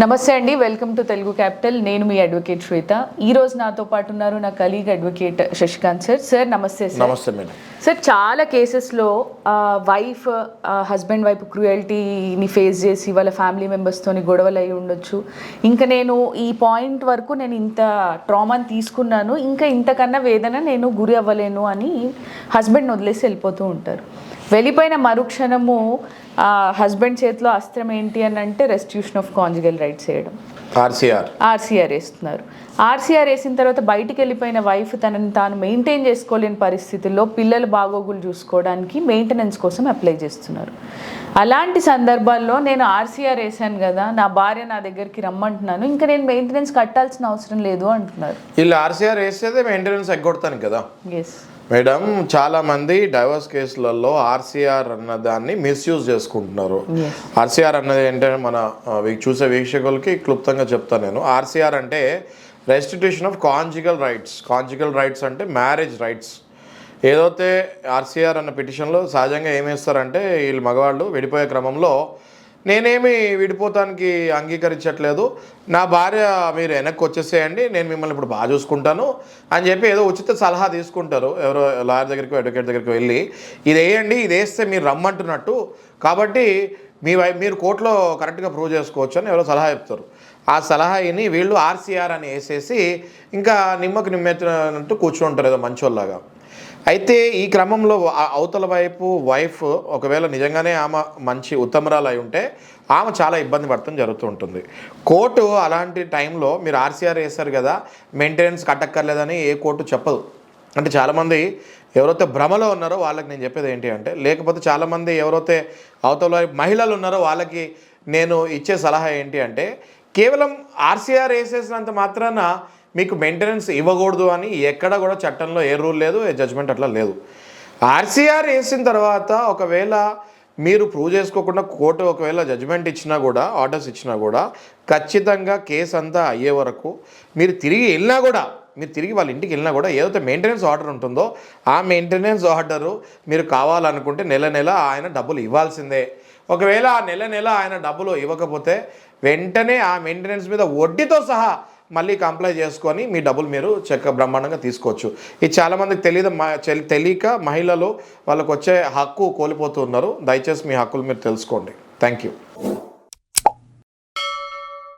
నమస్తే అండి, welcome to Telugu capital. నేను మీ అడ్వకేట్ శ్వేత. ఈ రోజు నాతో పాటు ఉన్నారు నా colleague advocate Shashikant sir. Sir నమస్తే సార్. నమస్తే మేడం. సార్, చాలా కేసెస్లో వైఫ్ హస్బెండ్ వైపు క్రూయల్టీని ఫేస్ చేసి వాళ్ళ ఫ్యామిలీ మెంబర్స్తోని గొడవలు అయి ఉండొచ్చు. ఇంకా నేను ఈ పాయింట్ వరకు నేను ఇంత ట్రామాని తీసుకున్నాను, ఇంకా ఇంతకన్నా వేదన నేను గురి అవ్వలేను అని హస్బెండ్ వదిలేసి వెళ్ళిపోతూ ఉంటారు. వెళ్ళిపోయిన మరుక్షణము హస్బెండ్ చేతిలో అస్త్రం ఏంటి అని అంటే రెస్టిట్యూషన్ ఆఫ్ కాంజుగల్ రైట్స్ వేయడం, ఆర్సీఆర్ వేస్తున్నారు. ఆర్సీఆర్ వేసిన తర్వాత బయటికి వెళ్ళిపోయిన వైఫ్ తనని తాను మెయింటైన్ చేసుకోలేని పరిస్థితుల్లో పిల్లల బాగోగులు చూసుకోవడానికి మెయింటెనెన్స్ కోసం అప్లై చేస్తున్నారు. అలాంటి సందర్భాల్లో నేను ఆర్సీఆర్ వేసాను కదా, నా భార్య నా దగ్గరికి రమ్మంటున్నాను, ఇంకా నేను మెయింటెనెన్స్ కట్టాల్సిన అవసరం లేదు అంటున్నారు. వీళ్ళు ఆర్సీఆర్ వేస్తే మెయింటెనెన్స్ ఎగ్గొడతాను కదా. ఎస్ మేడం, చాలామంది డైవర్స్ కేసులలో ఆర్సీఆర్ అన్న దాన్ని మిస్యూజ్ చేసుకుంటున్నారు. ఆర్సీఆర్ అన్నది ఏంటంటే మన చూసే వీక్షకులకి క్లుప్తంగా చెప్తాను నేను. ఆర్సీఆర్ అంటే restitution of conjugal rights. Conjugal rights అంటే మ్యారేజ్ రైట్స్. ఏదైతే ఆర్సీఆర్ అన్న పిటిషన్లో సహజంగా ఏమేస్తారంటే వీళ్ళు మగవాళ్ళు విడిపోయే క్రమంలో నేనేమి విడిపోతానికి అంగీకరించట్లేదు, నా భార్య మీరు వెనక్కి వచ్చేసేయండి, నేను మిమ్మల్ని ఇప్పుడు బాగా చూసుకుంటాను అని చెప్పి ఏదో ఉచిత సలహా తీసుకుంటారు. ఎవరో లాయర్ దగ్గరికి అడ్వకేట్ దగ్గరికి వెళ్ళి ఇది వేయండి, ఇది వేస్తే మీరు రమ్మంటున్నట్టు, కాబట్టి మీరు కోర్టులో కరెక్ట్గా ప్రూవ్ చేసుకోవచ్చు అని ఎవరో సలహా చెప్తారు. ఆ సలహాని వీళ్ళు ఆర్సీఆర్ అని వేసేసి ఇంకా నిమ్మకు నిమ్మెత్తినట్టు కూర్చుంటారు ఏదో మంచోళ్ళలాగా. అయితే ఈ క్రమంలో అవతల వైపు వైఫ్ ఒకవేళ నిజంగానే ఆమె మంచి ఉత్తమరాలు అయి ఉంటే ఆమె చాలా ఇబ్బంది పడటం జరుగుతూ ఉంటుంది. కోర్టు అలాంటి టైంలో మీరు ఆర్సీఆర్ వేస్తారు కదా, మెయింటెనెన్స్ కట్టక్కర్లేదని ఏ కోర్టు చెప్పదు. అంటే చాలామంది ఎవరైతే భ్రమలో ఉన్నారో వాళ్ళకి నేను చెప్పేది ఏంటి అంటే, లేకపోతే చాలామంది ఎవరైతే అవతల వైపు మహిళలు ఉన్నారో వాళ్ళకి నేను ఇచ్చే సలహా ఏంటి అంటే, కేవలం ఆర్సీఆర్ వేసేసినంత మాత్రాన మీకు మెయింటెనెన్స్ ఇవ్వకూడదు అని ఎక్కడ కూడా చట్టంలో ఏ రూల్ లేదు, ఏ జడ్జ్మెంట్ అట్లా లేదు. ఆర్సీఆర్ వేసిన తర్వాత ఒకవేళ మీరు ప్రూవ్ చేసుకోకుండా కోర్టు ఒకవేళ జడ్జ్మెంట్ ఇచ్చినా కూడా, ఆర్డర్స్ ఇచ్చినా కూడా, ఖచ్చితంగా కేసు అంతా అయ్యే వరకు మీరు తిరిగి వాళ్ళ ఇంటికి వెళ్ళినా కూడా ఏదైతే మెయింటెనెన్స్ ఆర్డర్ ఉంటుందో ఆ మెయింటెనెన్స్ ఆర్డరు మీరు కావాలనుకుంటే నెల నెల ఆయన డబ్బులు ఇవ్వాల్సిందే. ఒకవేళ ఆ నెల ఆయన డబ్బులు ఇవ్వకపోతే వెంటనే ఆ మెయింటెనెన్స్ మీద వడ్డీతో సహా మళ్ళీ కంప్లై చేసుకొని మీ డబ్బులు మీరు బ్రహ్మాండంగా తీసుకోవచ్చు. ఇది చాలామందికి తెలియక మహిళలు వాళ్ళకు వచ్చే హక్కు కోల్పోతున్నారు. దయచేసి మీ హక్కులు మీరు తెలుసుకోండి. Thank you.